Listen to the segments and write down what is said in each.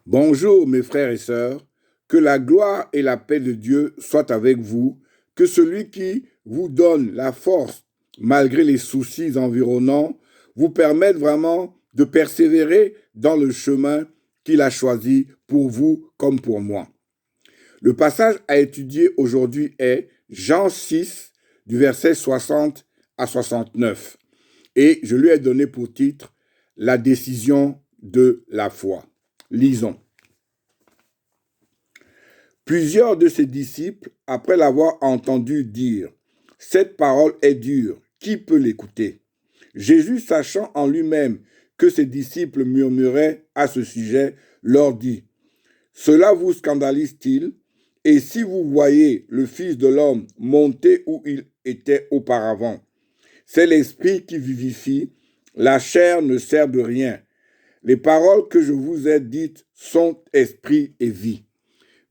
Bonjour mes frères et sœurs, que la gloire et la paix de Dieu soient avec vous, que celui qui vous donne la force malgré les soucis environnants vous permette vraiment de persévérer dans le chemin qu'il a choisi pour vous comme pour moi. Le passage à étudier aujourd'hui est Jean 6 du verset 60 à 69 et je lui ai donné pour titre La décision de la foi. Lisons. Plusieurs de ses disciples, après l'avoir entendu dire « Cette parole est dure, qui peut l'écouter ?» Jésus, sachant en lui-même que ses disciples murmuraient à ce sujet, leur dit « Cela vous scandalise-t-il? Et si vous voyez le Fils de l'homme monter où il était auparavant? C'est l'Esprit qui vivifie, la chair ne sert de rien. Les paroles que je vous ai dites sont esprit et vie.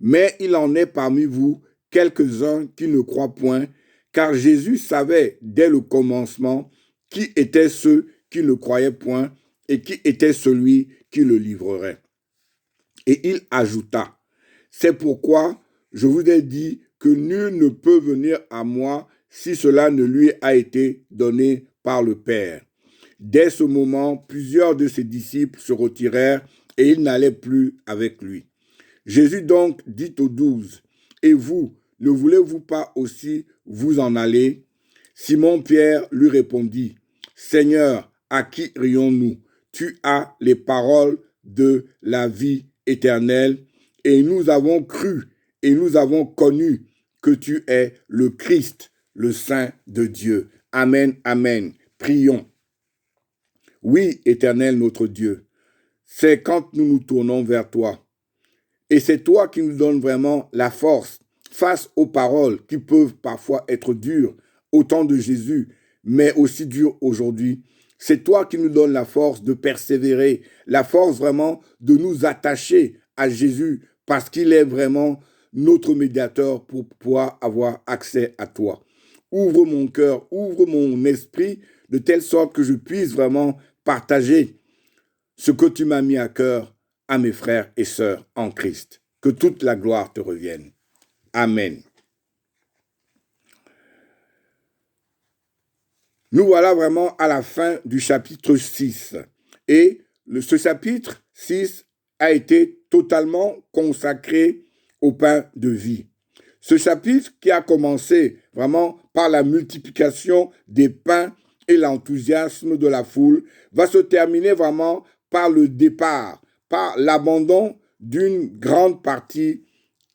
Mais il en est parmi vous quelques-uns qui ne croient point, car Jésus savait dès le commencement qui étaient ceux qui ne croyaient point et qui était celui qui le livrerait. Et il ajouta, c'est pourquoi je vous ai dit que nul ne peut venir à moi si cela ne lui a été donné par le Père. Dès ce moment, plusieurs de ses disciples se retirèrent et ils n'allaient plus avec lui. Jésus donc dit aux 12, « Et vous, ne voulez-vous pas aussi vous en aller ?» Simon-Pierre lui répondit, « Seigneur, à qui irions-nous? Tu as les paroles de la vie éternelle, et nous avons cru et nous avons connu que tu es le Christ, le Saint de Dieu. » Amen, amen. Prions. Oui, Éternel notre Dieu, c'est quand nous nous tournons vers toi. Et c'est toi qui nous donnes vraiment la force face aux paroles qui peuvent parfois être dures au temps de Jésus, mais aussi dures aujourd'hui. C'est toi qui nous donnes la force de persévérer, la force vraiment de nous attacher à Jésus parce qu'il est vraiment notre médiateur pour pouvoir avoir accès à toi. Ouvre mon cœur, ouvre mon esprit de telle sorte que je puisse vraiment partager ce que tu m'as mis à cœur à mes frères et sœurs en Christ. Que toute la gloire te revienne. Amen. Nous voilà vraiment à la fin du chapitre 6. Et ce chapitre 6 a été totalement consacré au pain de vie. Ce chapitre qui a commencé vraiment par la multiplication des pains et l'enthousiasme de la foule va se terminer vraiment par le départ, par l'abandon d'une grande partie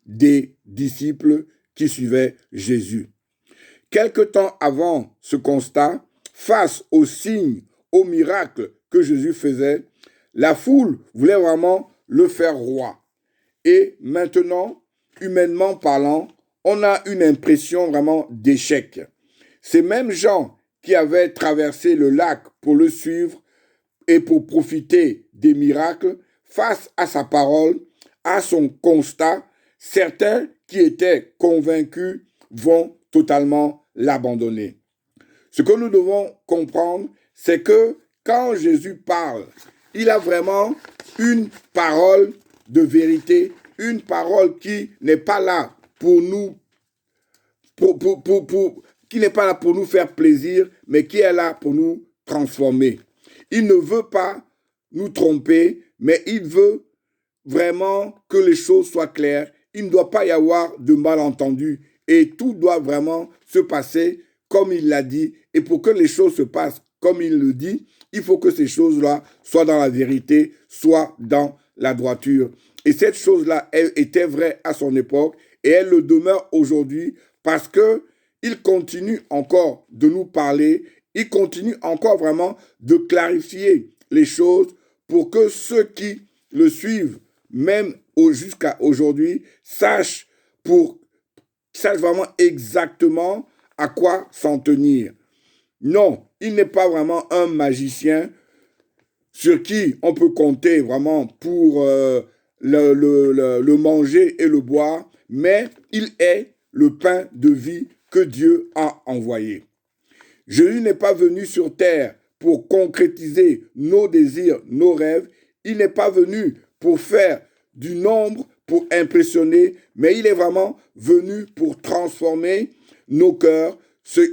des disciples qui suivaient Jésus. Quelque temps avant ce constat, face aux signes, aux miracles que Jésus faisait, la foule voulait vraiment le faire roi. Et maintenant, humainement parlant, on a une impression vraiment d'échec. Ces mêmes gens qui avaient traversé le lac pour le suivre et pour profiter des miracles, face à sa parole, à son constat, certains qui étaient convaincus vont totalement l'abandonner. Ce que nous devons comprendre, c'est que quand Jésus parle, il a vraiment une parole de vérité, une parole qui n'est pas là pour nous, qui n'est pas là pour nous faire plaisir, mais qui est là pour nous transformer. Il ne veut pas nous tromper, mais il veut vraiment que les choses soient claires. Il ne doit pas y avoir de malentendus et tout doit vraiment se passer comme il l'a dit. Et pour que les choses se passent comme il le dit, il faut que ces choses-là soient dans la vérité, soient dans la droiture. Et cette chose-là, elle était vraie à son époque et elle le demeure aujourd'hui parce qu'il continue encore de nous parler, il continue encore vraiment de clarifier les choses pour que ceux qui le suivent, même jusqu'à aujourd'hui, sachent vraiment exactement à quoi s'en tenir. Non, il n'est pas vraiment un magicien sur qui on peut compter vraiment pour le manger et le boire, mais il est le pain de vie que Dieu a envoyé. Jésus n'est pas venu sur terre pour concrétiser nos désirs, nos rêves. Il n'est pas venu pour faire du nombre pour impressionner, mais il est vraiment venu pour transformer nos cœurs.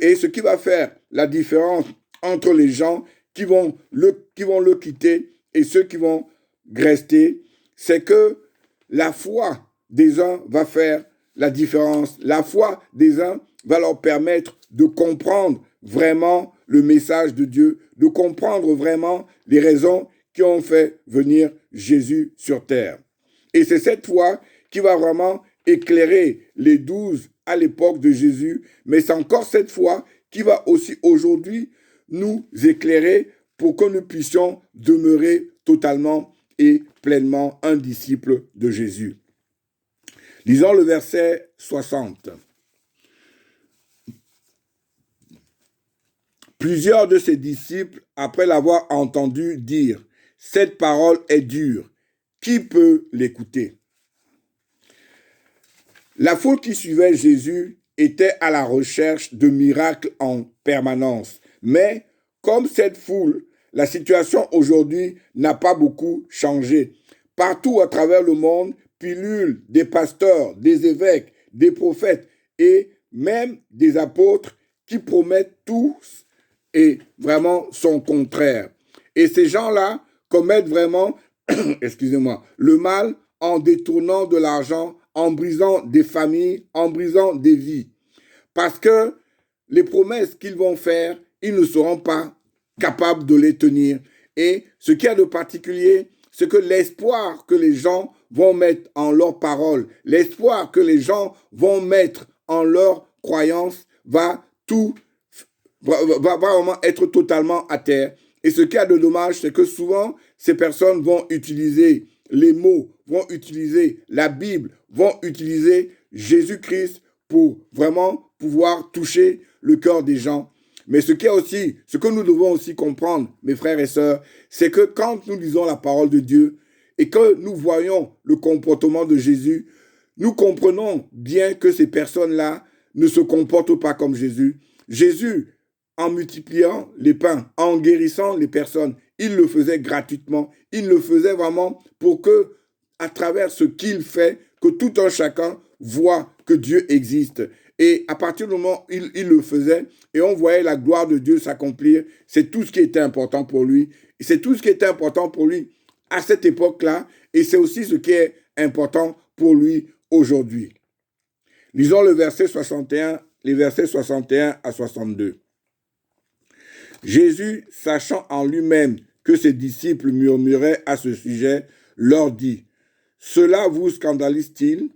Et ce qui va faire la différence entre les gens qui vont le quitter et ceux qui vont rester, c'est que la foi des uns va faire la différence. La foi des uns va leur permettre de comprendre vraiment le message de Dieu, de comprendre vraiment les raisons qui ont fait venir Jésus sur terre. Et c'est cette foi qui va vraiment éclairer les 12 à l'époque de Jésus, mais c'est encore cette foi qui va aussi aujourd'hui nous éclairer pour que nous puissions demeurer totalement et pleinement un disciple de Jésus. Lisons le verset 60. Plusieurs de ses disciples, après l'avoir entendu dire « Cette parole est dure, qui peut l'écouter ?» La foule qui suivait Jésus était à la recherche de miracles en permanence. Mais comme cette foule, la situation aujourd'hui n'a pas beaucoup changé. Partout à travers le monde, pullulent des pasteurs, des évêques, des prophètes et même des apôtres qui promettent tous et vraiment son contraire. Et ces gens-là commettent vraiment, le mal en détournant de l'argent, en brisant des familles, en brisant des vies. Parce que les promesses qu'ils vont faire, ils ne seront pas capables de les tenir. Et ce qu'il y a de particulier, c'est que l'espoir que les gens vont mettre en leur parole, l'espoir que les gens vont mettre en leur croyance va vraiment être totalement à terre. Et ce qu'il y a de dommage, c'est que souvent, ces personnes vont utiliser les mots, vont utiliser la Bible, vont utiliser Jésus-Christ pour vraiment pouvoir toucher le cœur des gens. Mais ce que nous devons aussi comprendre, mes frères et sœurs, c'est que quand nous lisons la parole de Dieu et que nous voyons le comportement de Jésus, nous comprenons bien que ces personnes-là ne se comportent pas comme Jésus. Jésus, en multipliant les pains, en guérissant les personnes, il le faisait gratuitement. Il le faisait vraiment pour que, à travers ce qu'il fait, que tout un chacun voit que Dieu existe. Et à partir du moment où il le faisait, et on voyait la gloire de Dieu s'accomplir, c'est tout ce qui était important pour lui. Et c'est tout ce qui était important pour lui à cette époque-là, et c'est aussi ce qui est important pour lui aujourd'hui. Lisons le verset 61, les versets 61 à 62. Jésus, sachant en lui-même que ses disciples murmuraient à ce sujet, leur dit, « Cela vous scandalise-t-il?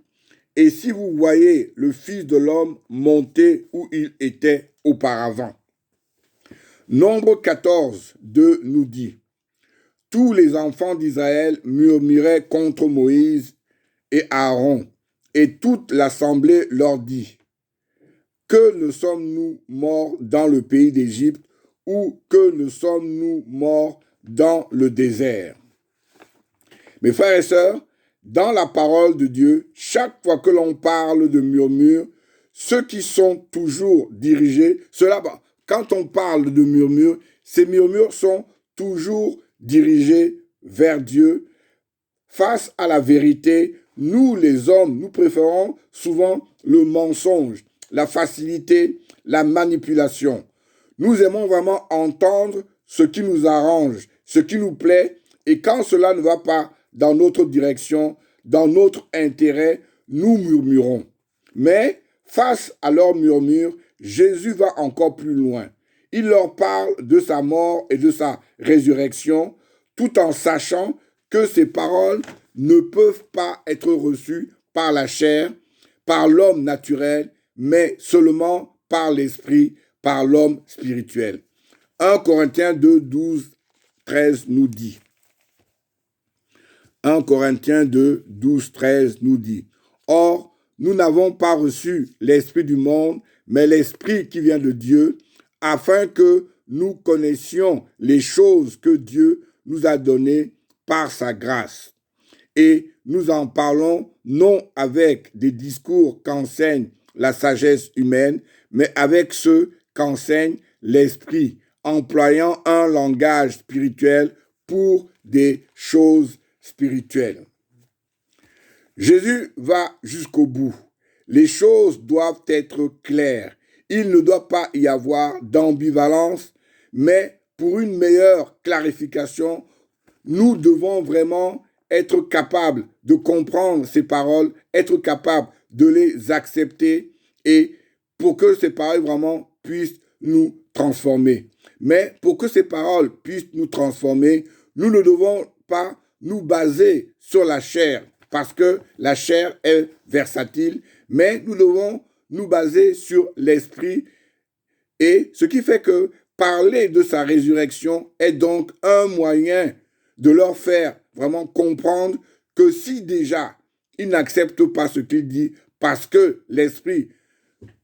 Et si vous voyez le Fils de l'homme monter où il était auparavant ?» Nombre 14, 2 nous dit, « Tous les enfants d'Israël murmuraient contre Moïse et Aaron, et toute l'assemblée leur dit, « Que ne sommes-nous morts dans le pays d'Égypte, ou que ne sommes-nous morts dans le désert ?» Mes frères et sœurs, dans la parole de Dieu, chaque fois que l'on parle de murmures, ceux qui sont toujours dirigés, quand on parle de murmures, ces murmures sont toujours dirigés vers Dieu. Face à la vérité, nous les hommes, nous préférons souvent le mensonge, la facilité, la manipulation. Nous aimons vraiment entendre ce qui nous arrange, ce qui nous plaît, et quand cela ne va pas dans notre direction, dans notre intérêt, nous murmurons. Mais face à leurs murmures, Jésus va encore plus loin. Il leur parle de sa mort et de sa résurrection, tout en sachant que ces paroles ne peuvent pas être reçues par la chair, par l'homme naturel, mais seulement par l'esprit, par l'homme spirituel. 1 Corinthiens 2, 12, 13 nous dit. 1 Corinthiens 2, 12, 13 nous dit. Or, nous n'avons pas reçu l'esprit du monde, mais l'esprit qui vient de Dieu, afin que nous connaissions les choses que Dieu nous a données par sa grâce. Et nous en parlons non avec des discours qu'enseigne la sagesse humaine, mais avec ceux qu'enseigne l'esprit, employant un langage spirituel pour des choses spirituelles. Jésus va jusqu'au bout. Les choses doivent être claires. Il ne doit pas y avoir d'ambivalence, mais pour une meilleure clarification, nous devons vraiment être capables de comprendre ces paroles, être capables de les accepter et pour que ces paroles vraiment puissent nous transformer. Mais pour que ces paroles puissent nous transformer, nous ne devons pas nous baser sur la chair parce que la chair est versatile, mais nous devons nous baser sur l'esprit et ce qui fait que parler de sa résurrection est donc un moyen de leur faire vraiment comprendre que si déjà ils n'acceptent pas ce qu'il dit parce que l'esprit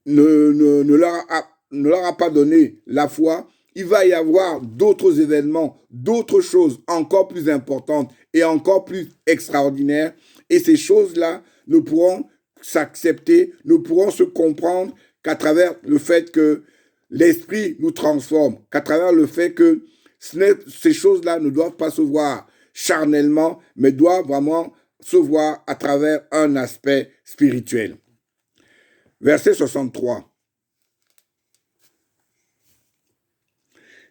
ne leur a pas donné la foi, il va y avoir d'autres événements, d'autres choses encore plus importantes et encore plus extraordinaires. Et ces choses-là ne pourront s'accepter, ne pourront se comprendre qu'à travers le fait que l'esprit nous transforme, qu'à travers le fait que ces choses-là ne doivent pas se voir charnellement, mais doivent vraiment se voir à travers un aspect spirituel. Verset 63.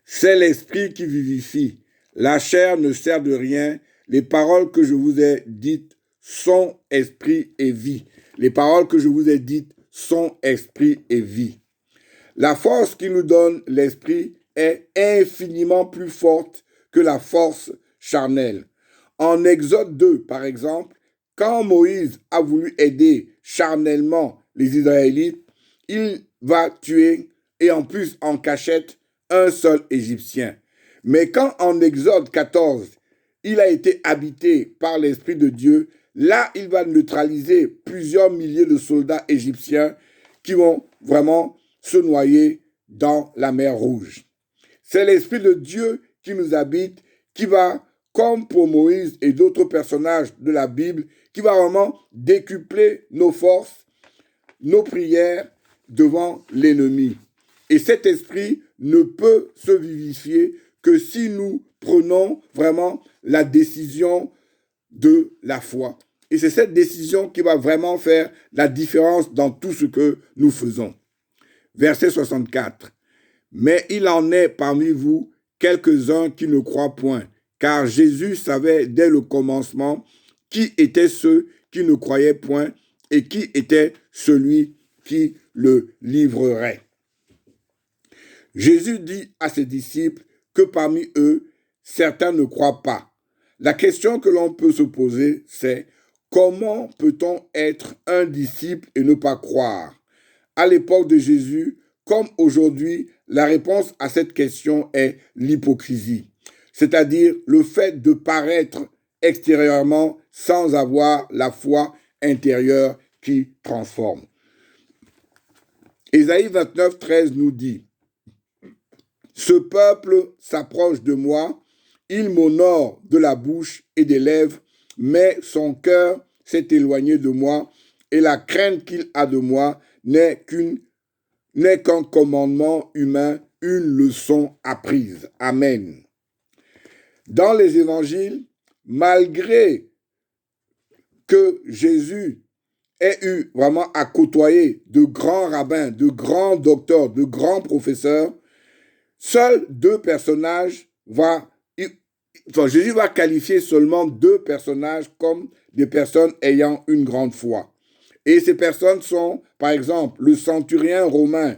C'est l'esprit qui vivifie. La chair ne sert de rien. Les paroles que je vous ai dites sont esprit et vie. Les paroles que je vous ai dites sont esprit et vie. La force qui nous donne l'esprit est infiniment plus forte que la force charnelle. En Exode 2, par exemple, quand Moïse a voulu aider charnellement les Israélites, il va tuer, et en plus en cachette, un seul Égyptien. Mais quand en Exode 14, il a été habité par l'Esprit de Dieu, là, il va neutraliser plusieurs milliers de soldats égyptiens qui vont vraiment se noyer dans la mer Rouge. C'est l'Esprit de Dieu qui nous habite, qui va, comme pour Moïse et d'autres personnages de la Bible, qui va vraiment décupler nos forces, nos prières devant l'ennemi. Et cet esprit ne peut se vivifier que si nous prenons vraiment la décision de la foi. Et c'est cette décision qui va vraiment faire la différence dans tout ce que nous faisons. Verset 64. Mais il en est parmi vous quelques-uns qui ne croient point, car Jésus savait dès le commencement qui étaient ceux qui ne croyaient point et qui était celui qui le livrerait. Jésus dit à ses disciples que parmi eux, certains ne croient pas. La question que l'on peut se poser, c'est comment peut-on être un disciple et ne pas croire? À l'époque de Jésus, comme aujourd'hui, la réponse à cette question est l'hypocrisie, c'est-à-dire le fait de paraître extérieurement sans avoir la foi intérieure qui transforme. Ésaïe 29, 13 nous dit « Ce peuple s'approche de moi, il m'honore de la bouche et des lèvres, mais son cœur s'est éloigné de moi, et la crainte qu'il a de moi n'est qu'un commandement humain, une leçon apprise. » Amen. Dans les évangiles, malgré que Jésus ait eu vraiment à côtoyer de grands rabbins, de grands docteurs, de grands professeurs, seuls deux personnages Jésus va qualifier seulement deux personnages comme des personnes ayant une grande foi. Et ces personnes sont, par exemple, le centurion romain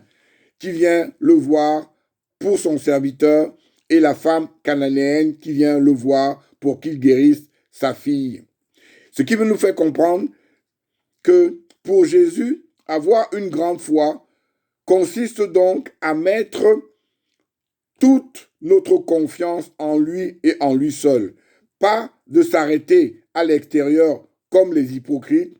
qui vient le voir pour son serviteur et la femme cananéenne qui vient le voir pour qu'il guérisse sa fille. Ce qui veut nous faire comprendre que pour Jésus, avoir une grande foi consiste donc à mettre toute notre confiance en lui et en lui seul. Pas de s'arrêter à l'extérieur comme les hypocrites,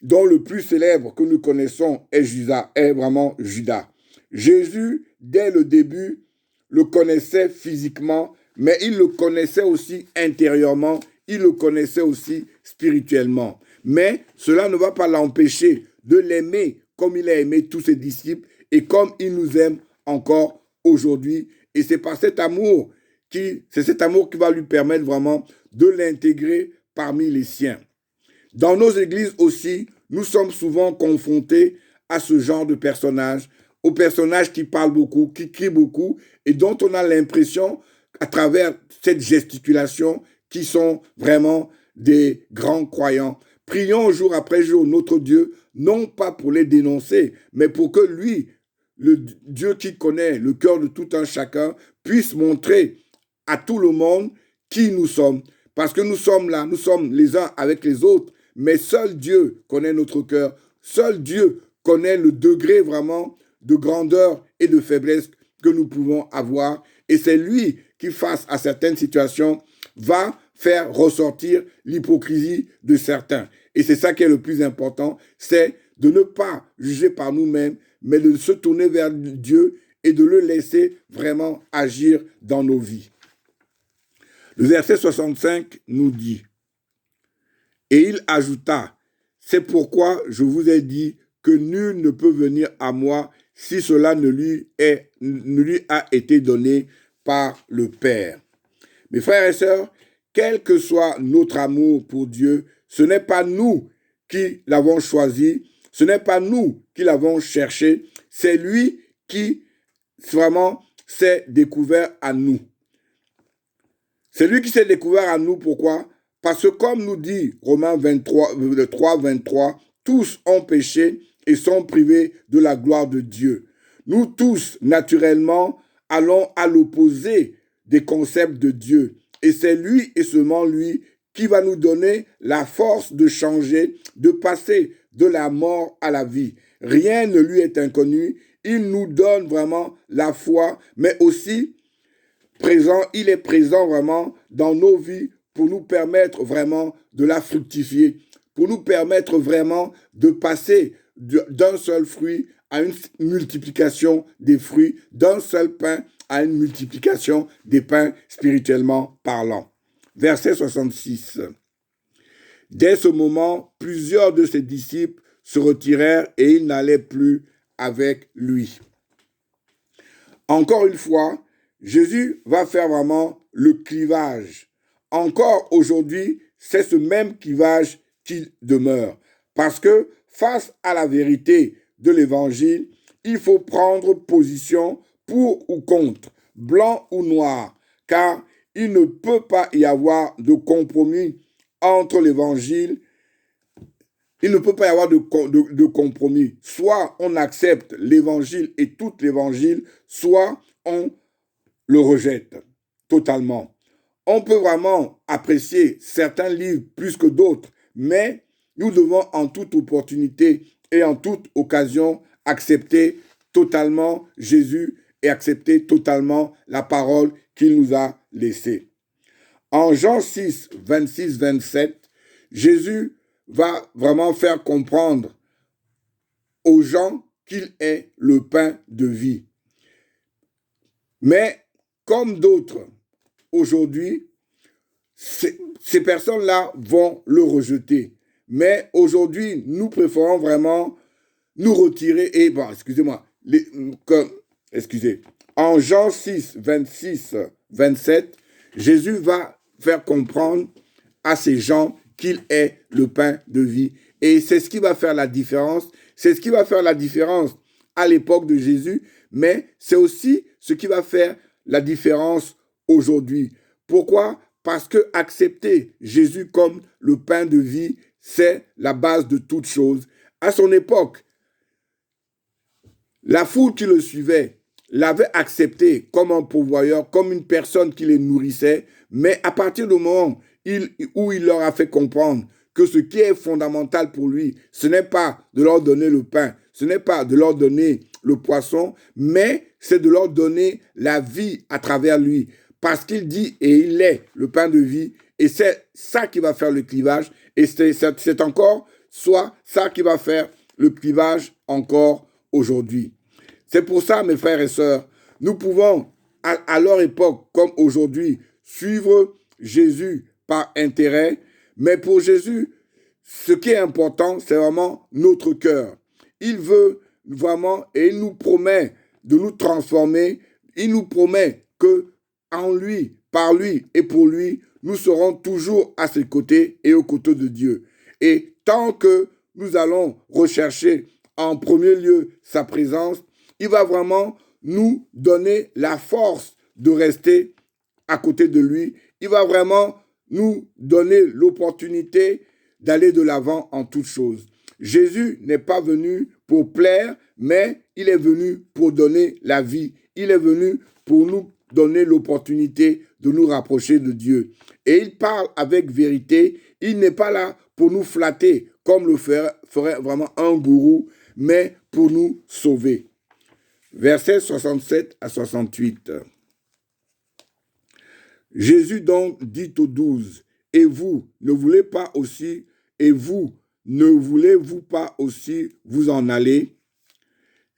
dont le plus célèbre que nous connaissons est vraiment Judas. Jésus, dès le début, le connaissait physiquement, mais il le connaissait aussi intérieurement, il le connaissait aussi spirituellement. Mais cela ne va pas l'empêcher de l'aimer comme il a aimé tous ses disciples et comme il nous aime encore aujourd'hui. Et c'est par cet amour c'est cet amour qui va lui permettre vraiment de l'intégrer parmi les siens. Dans nos églises aussi, nous sommes souvent confrontés à ce genre de personnages, aux personnages qui parlent beaucoup, qui crient beaucoup, et dont on a l'impression, à travers cette gesticulation, qu'ils sont vraiment des grands croyants. Prions jour après jour notre Dieu, non pas pour les dénoncer, mais pour que lui, le Dieu qui connaît le cœur de tout un chacun, puisse montrer à tout le monde qui nous sommes. Parce que nous sommes là, nous sommes les uns avec les autres, mais seul Dieu connaît notre cœur. Seul Dieu connaît le degré vraiment de grandeur et de faiblesse que nous pouvons avoir. Et c'est lui qui, face à certaines situations, va faire ressortir l'hypocrisie de certains. Et c'est ça qui est le plus important, c'est de ne pas juger par nous-mêmes, mais de se tourner vers Dieu et de le laisser vraiment agir dans nos vies. Le verset 65 nous dit, « Et il ajouta, « C'est pourquoi je vous ai dit que nul ne peut venir à moi si cela ne lui a été donné par le Père. » Mes frères et sœurs, quel que soit notre amour pour Dieu, ce n'est pas nous qui l'avons choisi, ce n'est pas nous qui l'avons cherché, c'est lui qui vraiment s'est découvert à nous. C'est lui qui s'est découvert à nous, pourquoi? Parce que comme nous dit Romains 3, tous ont péché et sont privés de la gloire de Dieu. Nous tous, naturellement, allons à l'opposé des concepts de Dieu. Et c'est lui et seulement lui qui va nous donner la force de changer, de passer de la mort à la vie. Rien ne lui est inconnu. Il nous donne vraiment la foi, mais aussi il est présent vraiment dans nos vies pour nous permettre vraiment de la fructifier, pour nous permettre vraiment de passer d'un seul fruit à une multiplication des fruits, d'un seul pain à une multiplication des pains spirituellement parlant. Verset 66. Dès ce moment, plusieurs de ses disciples se retirèrent et ils n'allaient plus avec lui. Encore une fois, Jésus va faire vraiment le clivage. Encore aujourd'hui, c'est ce même clivage qui demeure. Parce que face à la vérité de l'évangile, il faut prendre position pour ou contre, blanc ou noir, car il ne peut pas y avoir de compromis entre l'évangile. Il ne peut pas y avoir de compromis. Soit on accepte l'évangile et tout l'évangile, soit on le rejette totalement. On peut vraiment apprécier certains livres plus que d'autres, mais nous devons en toute opportunité et en toute occasion accepter totalement Jésus et accepter totalement la parole qu'il nous a laissée. En Jean 6, 26, 27, Jésus va vraiment faire comprendre aux gens qu'il est le pain de vie. Mais comme d'autres, aujourd'hui, ces personnes-là vont le rejeter. Mais aujourd'hui, nous préférons vraiment nous retirer. Et bon, en Jean 6, 26, 27, Jésus va faire comprendre à ces gens qu'il est le pain de vie. Et c'est ce qui va faire la différence. C'est ce qui va faire la différence à l'époque de Jésus, mais c'est aussi ce qui va faire la différence aujourd'hui. Pourquoi? Parce que accepter Jésus comme le pain de vie, c'est la base de toute chose. À son époque, la foule qui le suivait l'avait accepté comme un pourvoyeur, comme une personne qui les nourrissait, mais à partir du moment où il leur a fait comprendre que ce qui est fondamental pour lui, ce n'est pas de leur donner le pain, ce n'est pas de leur donner le poisson, mais c'est de leur donner la vie à travers lui. Parce qu'il dit et il est le pain de vie, et c'est ça qui va faire le clivage, et c'est encore soit ça qui va faire le clivage encore aujourd'hui. C'est pour ça, mes frères et sœurs, nous pouvons, à leur époque comme aujourd'hui, suivre Jésus par intérêt, mais pour Jésus, ce qui est important, c'est vraiment notre cœur. Il veut vraiment, et il nous promet de nous transformer, il nous promet que en lui, par lui et pour lui, nous serons toujours à ses côtés et aux côtés de Dieu. Et tant que nous allons rechercher en premier lieu sa présence, il va vraiment nous donner la force de rester à côté de lui. Il va vraiment nous donner l'opportunité d'aller de l'avant en toutes choses. Jésus n'est pas venu pour plaire, mais il est venu pour donner la vie. Il est venu pour nous donner l'opportunité de nous rapprocher de Dieu. Et il parle avec vérité. Il n'est pas là pour nous flatter comme le ferait vraiment un gourou, mais pour nous sauver. Versets 67 à 68. Jésus donc dit aux 12, « Et vous, ne voulez pas aussi, et vous, ne voulez-vous pas aussi vous en aller ?»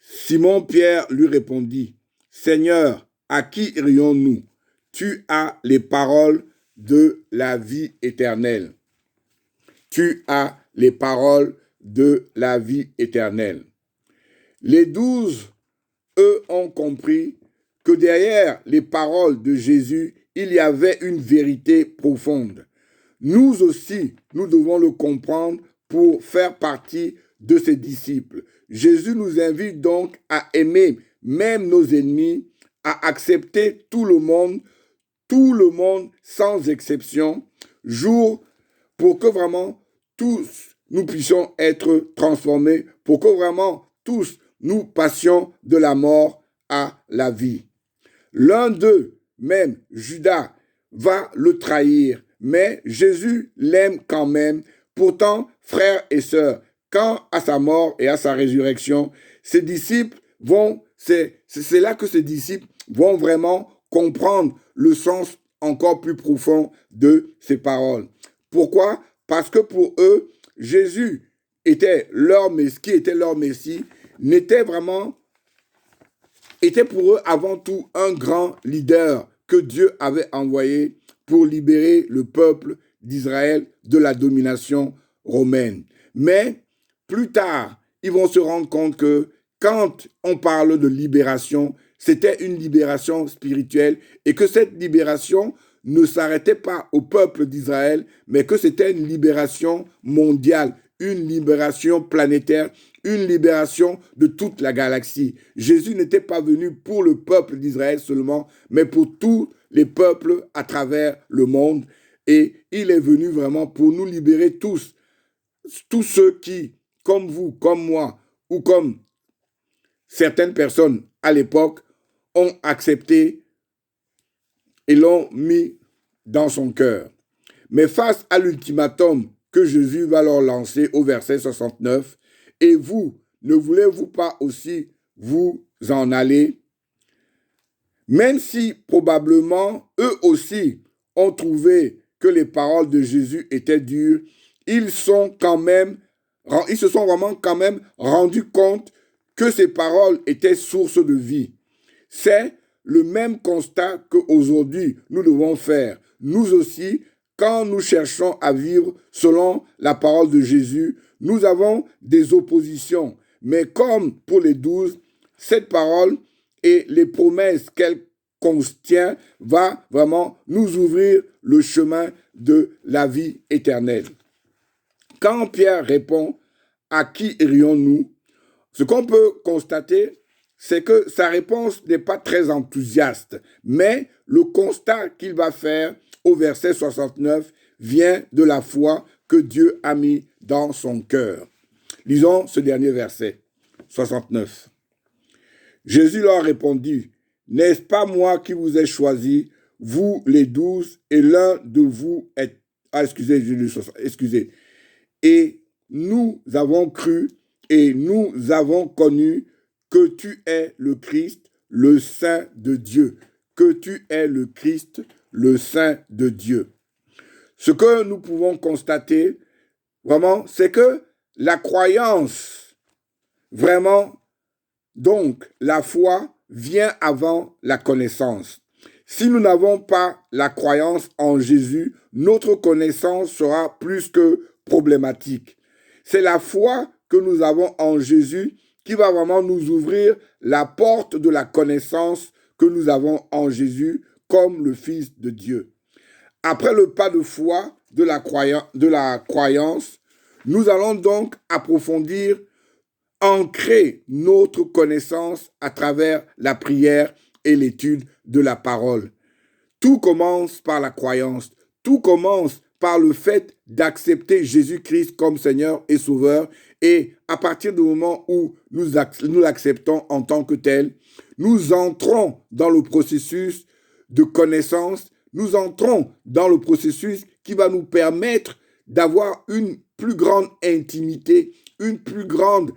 Simon-Pierre lui répondit, « Seigneur, à qui irions-nous? Tu as les paroles de la vie éternelle. Tu as les paroles de la vie éternelle. » Les 12, eux, ont compris que derrière les paroles de Jésus, il y avait une vérité profonde. Nous aussi, nous devons le comprendre pour faire partie de ses disciples. Jésus nous invite donc à aimer même nos ennemis, à accepter tout le monde sans exception, pour que vraiment tous nous puissions être transformés, pour que vraiment tous nous passions de la mort à la vie. L'un d'eux, même Judas, va le trahir, mais Jésus l'aime quand même. Pourtant, frères et sœurs, quand à sa mort et à sa résurrection, ses disciples c'est là que ses disciples vont vraiment comprendre le sens encore plus profond de ces paroles. Pourquoi? Parce que pour eux, Jésus était leur Messie, qui était leur Messie, était pour eux avant tout un grand leader que Dieu avait envoyé pour libérer le peuple d'Israël de la domination romaine. Mais plus tard, ils vont se rendre compte que quand on parle de libération, c'était une libération spirituelle et que cette libération ne s'arrêtait pas au peuple d'Israël, mais que c'était une libération mondiale, une libération planétaire, une libération de toute la galaxie. Jésus n'était pas venu pour le peuple d'Israël seulement, mais pour tous les peuples à travers le monde. Et il est venu vraiment pour nous libérer tous ceux qui, comme vous, comme moi, ou comme certaines personnes à l'époque, ont accepté et l'ont mis dans son cœur. Mais face à l'ultimatum que Jésus va leur lancer au verset 69, « Et vous, ne voulez-vous pas aussi vous en aller ?» Même si probablement eux aussi ont trouvé que les paroles de Jésus étaient dures, ils se sont vraiment quand même rendus compte que ces paroles étaient source de vie. C'est le même constat qu'aujourd'hui nous devons faire. Nous aussi, quand nous cherchons à vivre selon la parole de Jésus, nous avons des oppositions. Mais comme pour les 12, cette parole et les promesses qu'elle contient va vraiment nous ouvrir le chemin de la vie éternelle. Quand Pierre répond « À qui irions-nous ?» ce qu'on peut constater, c'est que sa réponse n'est pas très enthousiaste, mais le constat qu'il va faire au verset 69 vient de la foi que Dieu a mis dans son cœur. Lisons ce dernier verset, 69. Jésus leur répondit, « N'est-ce pas moi qui vous ai choisi, vous les 12, et l'un de vous est... » excusez. « Et nous avons cru et nous avons connu que tu es le Christ, le Saint de Dieu. » Que tu es le Christ, le Saint de Dieu. Ce que nous pouvons constater, vraiment, c'est que la croyance, vraiment, donc la foi vient avant la connaissance. Si nous n'avons pas la croyance en Jésus, notre connaissance sera plus que problématique. C'est la foi que nous avons en Jésus qui va vraiment nous ouvrir la porte de la connaissance que nous avons en Jésus comme le Fils de Dieu. Après le pas de foi de la croyance, Nous allons donc approfondir, ancrer notre connaissance à travers la prière et l'étude de la parole. Tout commence par la croyance. Tout commence par le fait d'accepter Jésus-Christ comme Seigneur et Sauveur. Et à partir du moment où nous l'acceptons en tant que tel, nous entrons dans le processus de connaissance. Nous entrons dans le processus qui va nous permettre d'avoir une plus grande intimité, une plus grande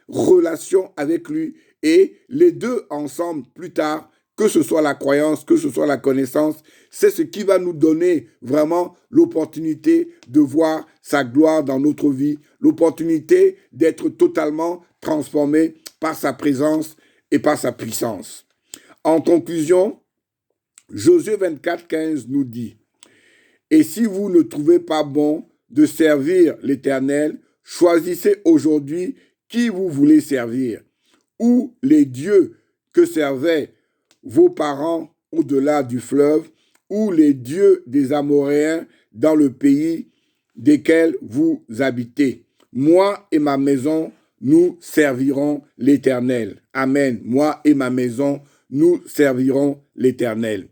relation avec lui. Et les deux ensemble, plus tard, que ce soit la croyance, que ce soit la connaissance, c'est ce qui va nous donner vraiment l'opportunité de voir sa gloire dans notre vie, l'opportunité d'être totalement transformé par sa présence et par sa puissance. En conclusion, Josué 24:15 nous dit, « Et si vous ne trouvez pas bon de servir l'Éternel, choisissez aujourd'hui qui vous voulez servir, ou les dieux que servaient vos parents au-delà du fleuve, ou les dieux des Amoréens dans le pays desquels vous habitez. Moi et ma maison, nous servirons l'Éternel. » Amen. Moi et ma maison, nous servirons l'Éternel.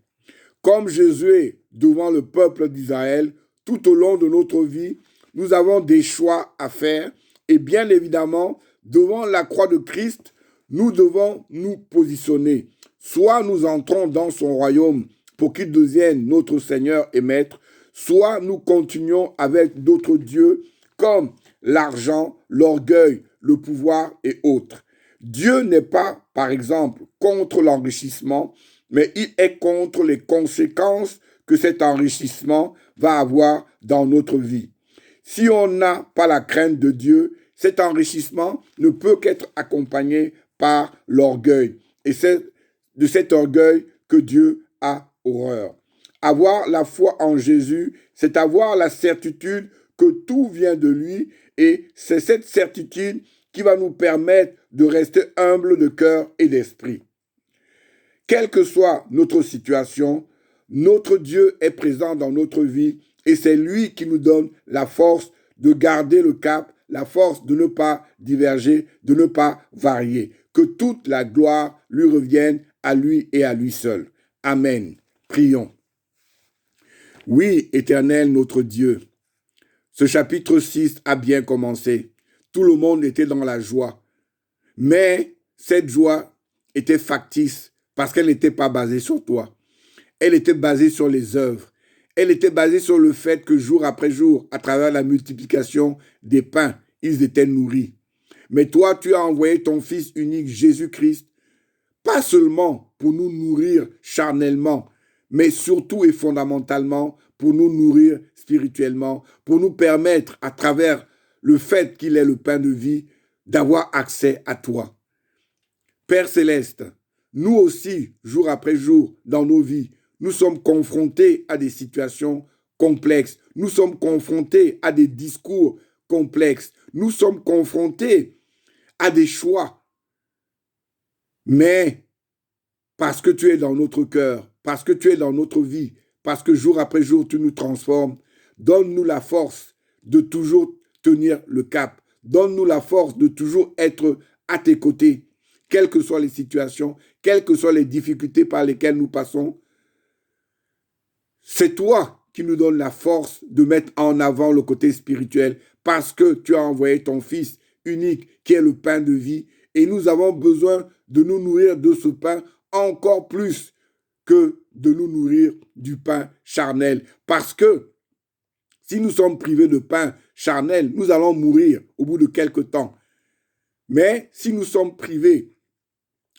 Comme Josué devant le peuple d'Israël, tout au long de notre vie, nous avons des choix à faire. Et bien évidemment, devant la croix de Christ, nous devons nous positionner. Soit nous entrons dans son royaume pour qu'il devienne notre Seigneur et Maître, soit nous continuons avec d'autres dieux comme l'argent, l'orgueil, le pouvoir et autres. Dieu n'est pas, par exemple, contre l'enrichissement, mais il est contre les conséquences que cet enrichissement va avoir dans notre vie. Si on n'a pas la crainte de Dieu, cet enrichissement ne peut qu'être accompagné par l'orgueil. Et c'est de cet orgueil que Dieu a horreur. Avoir la foi en Jésus, c'est avoir la certitude que tout vient de lui, et c'est cette certitude qui va nous permettre de rester humble de cœur et d'esprit. Quelle que soit notre situation, notre Dieu est présent dans notre vie et c'est lui qui nous donne la force de garder le cap, la force de ne pas diverger, de ne pas varier. Que toute la gloire lui revienne à lui et à lui seul. Amen. Prions. Oui, Éternel notre Dieu, ce chapitre 6 a bien commencé. Tout le monde était dans la joie. Mais cette joie était factice parce qu'elle n'était pas basée sur toi. Elle était basée sur les œuvres. Elle était basée sur le fait que jour après jour, à travers la multiplication des pains, ils étaient nourris. Mais toi, tu as envoyé ton Fils unique, Jésus-Christ, pas seulement pour nous nourrir charnellement, mais surtout et fondamentalement pour nous nourrir spirituellement, pour nous permettre, à travers le fait qu'il est le pain de vie, d'avoir accès à toi. Père Céleste, nous aussi, jour après jour, dans nos vies, nous sommes confrontés à des situations complexes. Nous sommes confrontés à des discours complexes. Nous sommes confrontés à des choix. Mais parce que tu es dans notre cœur, parce que tu es dans notre vie, parce que jour après jour, tu nous transformes, donne-nous la force de toujours tenir le cap. Donne-nous la force de toujours être à tes côtés, quelles que soient les situations, quelles que soient les difficultés par lesquelles nous passons. C'est toi qui nous donnes la force de mettre en avant le côté spirituel parce que tu as envoyé ton Fils unique qui est le pain de vie et nous avons besoin de nous nourrir de ce pain encore plus que de nous nourrir du pain charnel. Parce que si nous sommes privés de pain charnel, nous allons mourir au bout de quelque temps. Mais si nous sommes privés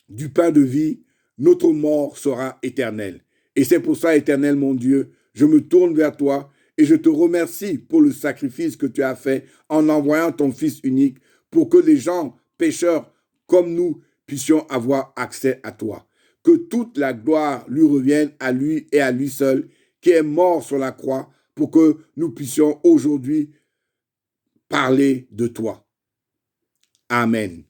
du pain de vie, notre mort sera éternelle. Et c'est pour ça, Éternel mon Dieu, je me tourne vers toi et je te remercie pour le sacrifice que tu as fait en envoyant ton Fils unique pour que les gens pécheurs comme nous puissions avoir accès à toi. Que toute la gloire lui revienne à lui et à lui seul, qui est mort sur la croix pour que nous puissions aujourd'hui parler de toi. Amen.